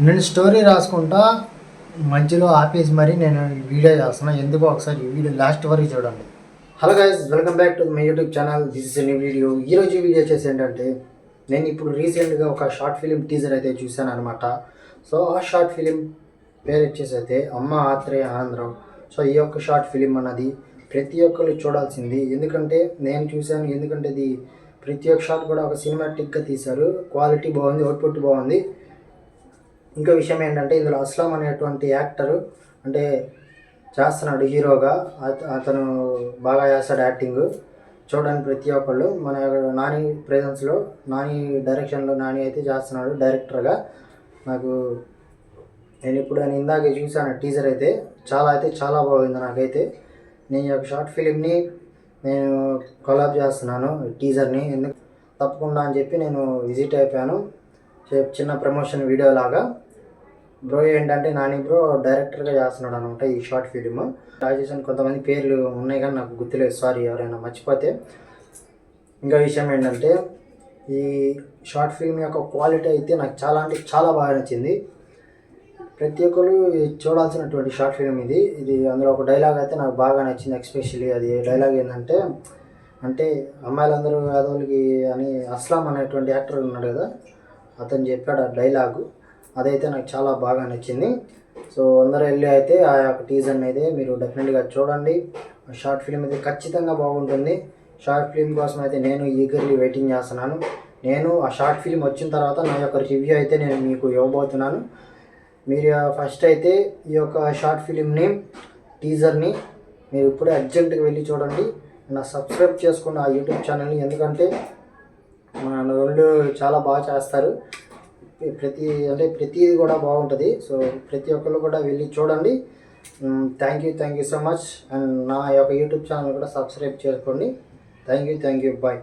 నేను స్టోరీ రాసుకుంటా మధ్యలో ఆపేసి మరి నేను వీడియో చేస్తున్నా. ఎందుకో ఒకసారి ఈ వీడియో లాస్ట్ వరకు చూడండి. Hello guys, welcome back to my YouTube channel. This is new video. ఈరోజు వీడియో వచ్చేసి ఏంటంటే, నేను ఇప్పుడు రీసెంట్గా ఒక షార్ట్ ఫిలిం టీజర్ అయితే చూశాను అనమాట. సో ఆ షార్ట్ ఫిలిం పేరు వచ్చేసి అయితే అమ్మ ఆత్రేయ ఆనందరావు. సో ఈ యొక్క షార్ట్ ఫిలిం అన్నది ప్రతి ఒక్కరు చూడాల్సింది. ఎందుకంటే నేను చూశాను, ఎందుకంటే ఇది ప్రతి ఒక్క షాట్ కూడా ఒక సినిమాటిక్గా తీశారు. క్వాలిటీ బాగుంది, అవుట్పుట్ బాగుంది. ఇంకో విషయం ఏంటంటే, ఇందులో అస్లాం అనేటువంటి యాక్టరు అంటే చేస్తున్నాడు హీరోగా. అతను బాగా చేస్తాడు యాక్టింగ్. చూడడానికి ప్రతి ఒక్కళ్ళు మన నాని ప్రెజెన్స్లో, నాని డైరెక్షన్లో నాని అయితే చేస్తున్నాడు డైరెక్టర్గా. నేను ఇందాక చూసాను టీజర్ అయితే చాలా బాగుంది నాకైతే. నేను ఈ యొక్క షార్ట్ ఫిలింని నేను కొలాబ్ చేస్తున్నాను టీజర్ని. ఎందుకు తప్పకుండా అని చెప్పి నేను విజిట్ అయిపోయాను. చిన్న ప్రమోషన్ వీడియో లాగా. బ్రో ఏంటంటే నాని బ్రో డైరెక్టర్గా చేస్తున్నాడు అనమాట ఈ షార్ట్ ఫిలిం. రాజేషన్ కొంతమంది పేర్లు ఉన్నాయి కానీ నాకు గుర్తులేదు, సారీ ఎవరైనా మర్చిపోతే. ఇంకా విషయం ఏంటంటే, ఈ షార్ట్ ఫిల్మ్ యొక్క క్వాలిటీ అయితే నాకు చాలా అంటే చాలా బాగా నచ్చింది. ప్రతి ఒక్కరు చూడాల్సినటువంటి షార్ట్ ఫిల్మ్ ఇది. అందులో ఒక డైలాగ్ అయితే నాకు బాగా నచ్చింది. ఎస్పెషల్లీ అది డైలాగ్ ఏంటంటే, అంటే అమ్మాయిలందరూ యాదవులకి అని అస్లాం అనేటువంటి యాక్టర్ ఉన్నాడు కదా, అతను చెప్పాడు ఆ డైలాగు. అదైతే నాకు చాలా బాగా నచ్చింది. సో అందరూ వెళ్ళి అయితే ఆ యొక్క టీజర్ని అయితే మీరు డెఫినెట్గా చూడండి. షార్ట్ ఫిల్మ్ అయితే ఖచ్చితంగా బాగుంటుంది. షార్ట్ ఫిల్మ్ కోసం అయితే నేను ఈగర్లీ వెయిటింగ్ చేస్తున్నాను. నేను ఆ షార్ట్ ఫిల్మ్ వచ్చిన తర్వాత నా యొక్క రివ్యూ అయితే నేను మీకు ఇవ్వబోతున్నాను. మీరు ఫస్ట్ అయితే ఈ యొక్క షార్ట్ ఫిలింని టీజర్ని మీరు ఇప్పుడే అర్జెంటుగా వెళ్ళి చూడండి. నా సబ్స్క్రైబ్ చేసుకోండి ఆ యూట్యూబ్ ఛానల్ని. ఎందుకంటే మన వాళ్ళు చాలా బాగా చేస్తారు. ప్రతిది కూడా బాగుంటుంది. సో ప్రతి ఒక్కరు కూడా వెళ్ళి చూడండి. Thank you so much. And నా యొక్క యూట్యూబ్ ఛానల్ కూడా సబ్స్క్రైబ్ చేసుకోండి. Thank you bye.